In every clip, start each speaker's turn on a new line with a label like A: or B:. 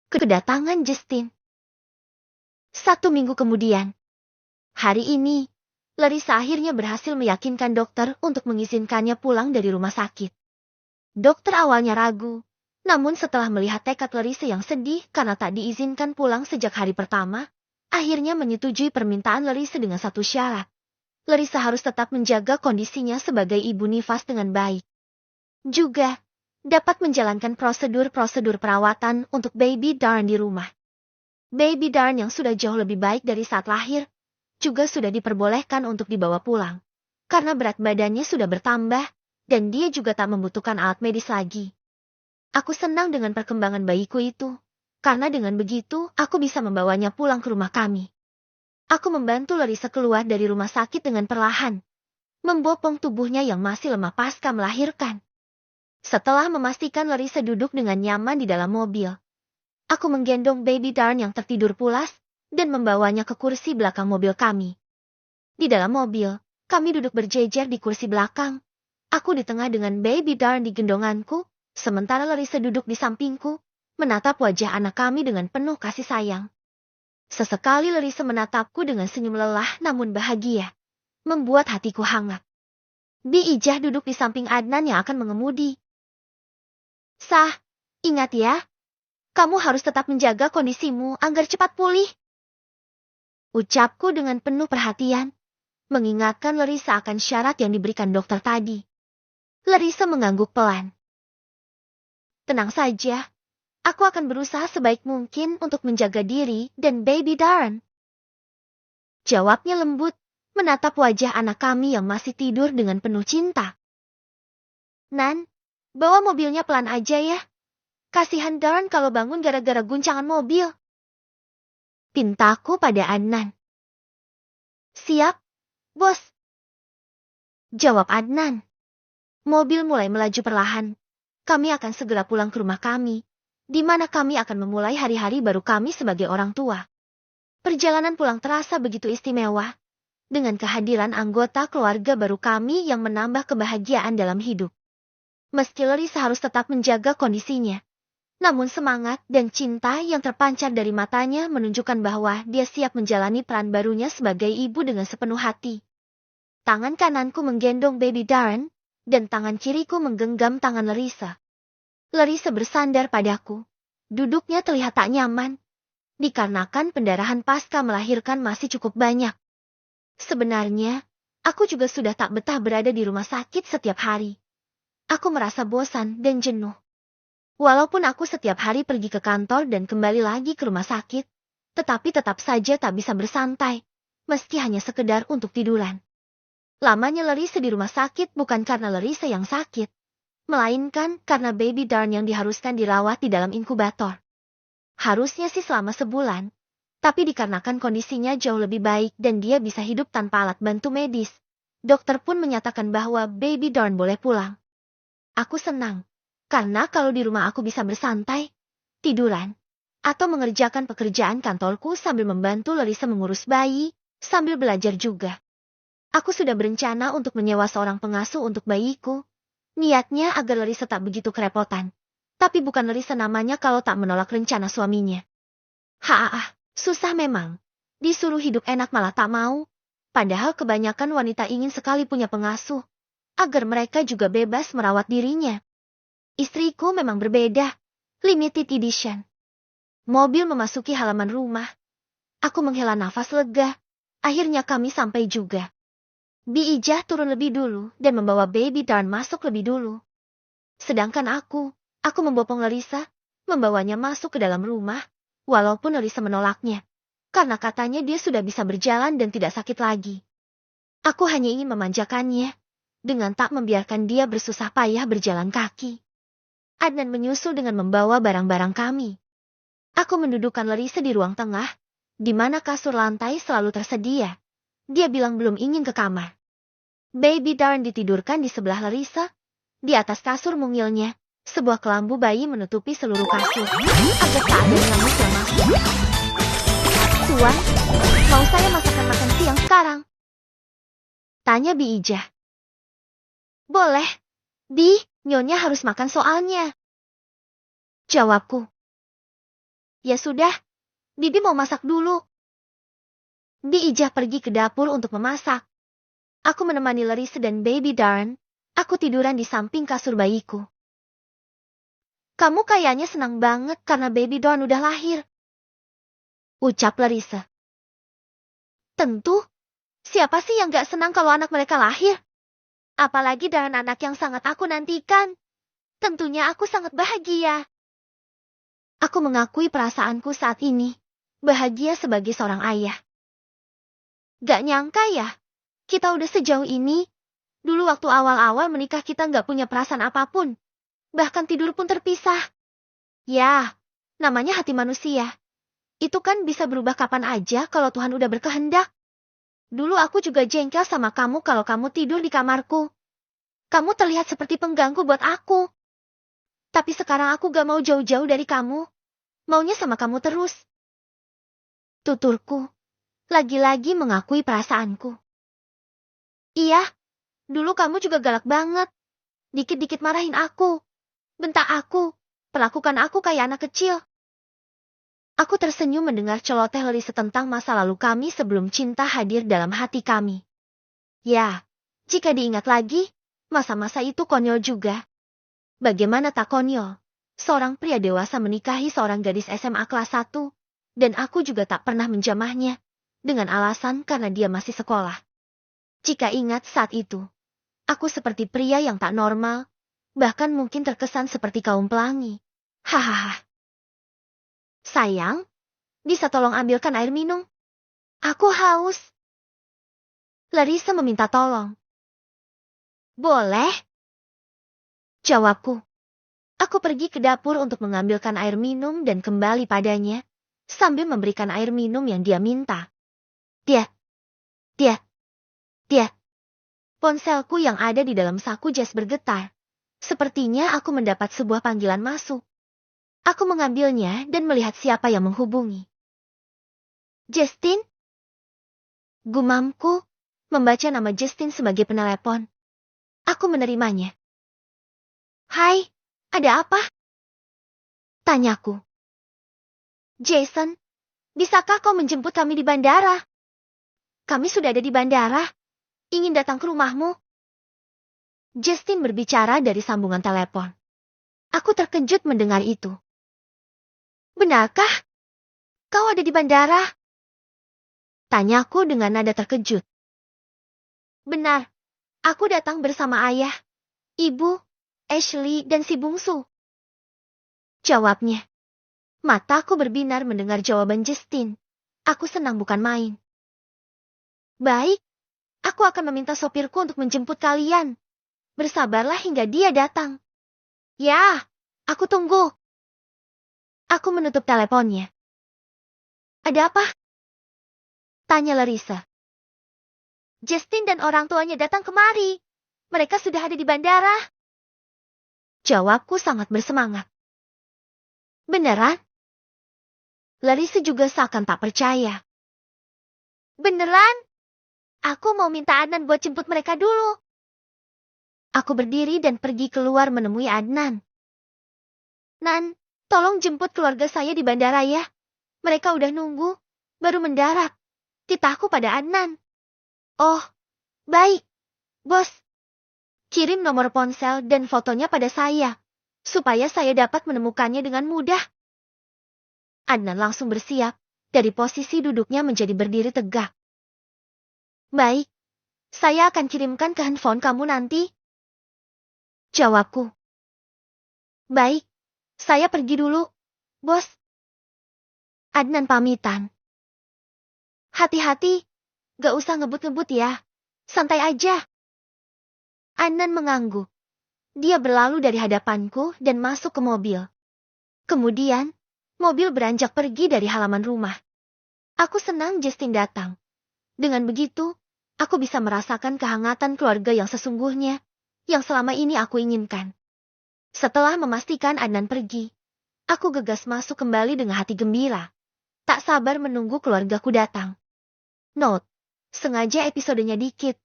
A: kedatangan Justin. 1 minggu kemudian. Hari ini, Larissa akhirnya berhasil meyakinkan dokter untuk mengizinkannya pulang dari rumah sakit. Dokter awalnya ragu, namun setelah melihat tekad Larissa yang sedih karena tak diizinkan pulang sejak hari pertama, akhirnya menyetujui permintaan Larissa dengan satu syarat. Larissa harus tetap menjaga kondisinya sebagai ibu nifas dengan baik. Juga, dapat menjalankan prosedur-prosedur perawatan untuk Baby Darn di rumah. Baby Darn yang sudah jauh lebih baik dari saat lahir, juga sudah diperbolehkan untuk dibawa pulang. Karena berat badannya sudah bertambah, dan dia juga tak membutuhkan alat medis lagi. Aku senang dengan perkembangan bayiku itu, karena dengan begitu aku bisa membawanya pulang ke rumah kami. Aku membantu Larissa keluar dari rumah sakit dengan perlahan, membopong tubuhnya yang masih lemah pasca melahirkan. Setelah memastikan Larissa duduk dengan nyaman di dalam mobil, aku menggendong Baby Darn yang tertidur pulas dan membawanya ke kursi belakang mobil kami. Di dalam mobil, kami duduk berjejer di kursi belakang. Aku di tengah dengan Baby Darn di gendonganku, sementara Larissa duduk di sampingku, menatap wajah anak kami dengan penuh kasih sayang. Sesekali Larissa menatapku dengan senyum lelah namun bahagia, membuat hatiku hangat. Bi Ijah duduk di samping Adnan yang akan mengemudi. Sah, ingat ya, kamu harus tetap menjaga kondisimu agar cepat pulih. Ucapku dengan penuh perhatian, mengingatkan Larissa akan syarat yang diberikan dokter tadi. Larissa mengangguk pelan. Tenang saja. Aku akan berusaha sebaik mungkin untuk menjaga diri dan Baby Darn. Jawabnya lembut, menatap wajah anak kami yang masih tidur dengan penuh cinta. Nan, bawa mobilnya pelan aja ya. Kasihan Darn kalau bangun gara-gara guncangan mobil. Pintaku pada Adnan. Siap, bos. Jawab Adnan. Mobil mulai melaju perlahan. Kami akan segera pulang ke rumah kami, di mana kami akan memulai hari-hari baru kami sebagai orang tua. Perjalanan pulang terasa begitu istimewa, dengan kehadiran anggota keluarga baru kami yang menambah kebahagiaan dalam hidup. Meski Larissa harus tetap menjaga kondisinya, namun semangat dan cinta yang terpancar dari matanya menunjukkan bahwa dia siap menjalani peran barunya sebagai ibu dengan sepenuh hati. Tangan kananku menggendong Baby Darn, dan tangan kiriku menggenggam tangan Larissa. Larissa bersandar padaku. Duduknya terlihat tak nyaman, dikarenakan pendarahan pasca melahirkan masih cukup banyak. Sebenarnya, aku juga sudah tak betah berada di rumah sakit setiap hari. Aku merasa bosan dan jenuh. Walaupun aku setiap hari pergi ke kantor dan kembali lagi ke rumah sakit, tetapi tetap saja tak bisa bersantai, meski hanya sekedar untuk tiduran. Lamanya Larissa di rumah sakit bukan karena Larissa yang sakit, melainkan karena Baby Darn yang diharuskan dirawat di dalam inkubator. Harusnya sih selama sebulan, tapi dikarenakan kondisinya jauh lebih baik dan dia bisa hidup tanpa alat bantu medis, dokter pun menyatakan bahwa Baby Darn boleh pulang. Aku senang, karena kalau di rumah aku bisa bersantai, tiduran, atau mengerjakan pekerjaan kantorku sambil membantu Larissa mengurus bayi, sambil belajar juga. Aku sudah berencana untuk menyewa seorang pengasuh untuk bayiku. Niatnya agar Larissa tak begitu kerepotan. Tapi bukan Larissa namanya kalau tak menolak rencana suaminya. Susah memang. Disuruh hidup enak malah tak mau. Padahal kebanyakan wanita ingin sekali punya pengasuh, agar mereka juga bebas merawat dirinya. Istriku memang berbeda. Limited edition. Mobil memasuki halaman rumah. Aku menghela nafas lega. Akhirnya kami sampai juga. Bi Ijah turun lebih dulu dan membawa Baby Darn masuk lebih dulu. Sedangkan aku membopong Larissa, membawanya masuk ke dalam rumah, walaupun Larissa menolaknya, karena katanya dia sudah bisa berjalan dan tidak sakit lagi. Aku hanya ingin memanjakannya, dengan tak membiarkan dia bersusah payah berjalan kaki. Adnan menyusul dengan membawa barang-barang kami. Aku mendudukkan Larissa di ruang tengah, di mana kasur lantai selalu tersedia. Dia bilang belum ingin ke kamar. Baby Darn ditidurkan di sebelah Larissa. Di atas kasur mungilnya, sebuah kelambu bayi menutupi seluruh kasur, agar tak ada nyamuk yang masuk. Tuan, mau saya masakan makan siang sekarang? Tanya Bi Ijah. Boleh, Bi, Nyonya harus makan soalnya. Jawabku. Ya sudah, Bibi mau masak dulu. Bi Ijah pergi ke dapur untuk memasak. Aku menemani Larissa dan Baby Darren. Aku tiduran di samping kasur bayiku. Kamu kayaknya senang banget karena Baby Darren udah lahir, ucap Larissa. Tentu, siapa sih yang gak senang kalau anak mereka lahir? Apalagi Darren anak yang sangat aku nantikan. Tentunya aku sangat bahagia. Aku mengakui perasaanku saat ini. Bahagia sebagai seorang ayah. Gak nyangka ya, kita udah sejauh ini. Dulu waktu awal-awal menikah kita gak punya perasaan apapun. Bahkan tidur pun terpisah. Ya, namanya hati manusia. Itu kan bisa berubah kapan aja kalau Tuhan udah berkehendak. Dulu aku juga jengkel sama kamu kalau kamu tidur di kamarku. Kamu terlihat seperti pengganggu buat aku. Tapi sekarang aku gak mau jauh-jauh dari kamu. Maunya sama kamu terus. Tuturku lagi-lagi mengakui perasaanku. Iya, dulu kamu juga galak banget. Dikit-dikit marahin aku. Bentak aku. Perlakukan aku kayak anak kecil. Aku tersenyum mendengar celoteh Larissa tentang masa lalu kami sebelum cinta hadir dalam hati kami. Ya, jika diingat lagi, masa-masa itu konyol juga. Bagaimana tak konyol? Seorang pria dewasa menikahi seorang gadis SMA kelas 1, dan aku juga tak pernah menjamahnya, dengan alasan karena dia masih sekolah. Jika ingat saat itu, aku seperti pria yang tak normal, bahkan mungkin terkesan seperti kaum pelangi. Hahaha. Sayang, bisa tolong ambilkan air minum? Aku haus. Larissa meminta tolong. Boleh? Jawabku. Aku pergi ke dapur untuk mengambilkan air minum dan kembali padanya, sambil memberikan air minum yang dia minta. Tiat, tiat, tiat. Ponselku yang ada di dalam saku jas bergetar. Sepertinya aku mendapat sebuah panggilan masuk. Aku mengambilnya dan melihat siapa yang menghubungi. Justin? Gumamku, membaca nama Justin sebagai penelepon. Aku menerimanya. Hai, ada apa? Tanyaku. Jason, bisakah kau menjemput kami di bandara? Kami sudah ada di bandara. Ingin datang ke rumahmu. Justin berbicara dari sambungan telepon. Aku terkejut mendengar itu. Benarkah? Kau ada di bandara? Tanyaku dengan nada terkejut. Benar, aku datang bersama ayah, ibu, Ashley, dan si bungsu. Jawabnya. Mataku berbinar mendengar jawaban Justin. Aku senang bukan main. Baik, aku akan meminta sopirku untuk menjemput kalian. Bersabarlah hingga dia datang. Ya, aku tunggu. Aku menutup teleponnya. Ada apa? Tanya Larissa. Justin dan orang tuanya datang kemari. Mereka sudah ada di bandara. Jawabku sangat bersemangat. Beneran? Larissa juga seakan tak percaya. Beneran? Aku mau minta Adnan buat jemput mereka dulu. Aku berdiri dan pergi keluar menemui Adnan. Nan, tolong jemput keluarga saya di bandara ya. Mereka udah nunggu, baru mendarat. Titahku pada Adnan. Oh, baik, bos. Kirim nomor ponsel dan fotonya pada saya, supaya saya dapat menemukannya dengan mudah. Adnan langsung bersiap, dari posisi duduknya menjadi berdiri tegak. Baik, saya akan kirimkan ke handphone kamu nanti. Jawabku. Baik, saya pergi dulu, bos. Adnan pamitan. Hati-hati, gak usah ngebut-ngebut ya, santai aja. Adnan mengangguk. Dia berlalu dari hadapanku dan masuk ke mobil. Kemudian, mobil beranjak pergi dari halaman rumah. Aku senang Justin datang. Dengan begitu, aku bisa merasakan kehangatan keluarga yang sesungguhnya, yang selama ini aku inginkan. Setelah memastikan Adnan pergi, aku gegas masuk kembali dengan hati gembira. Tak sabar menunggu keluargaku datang. Note, sengaja episodenya dikit.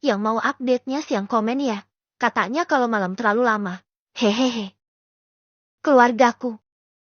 A: Yang mau update-nya siang komen ya. Katanya kalau malam terlalu lama. Hehehe. Keluargaku.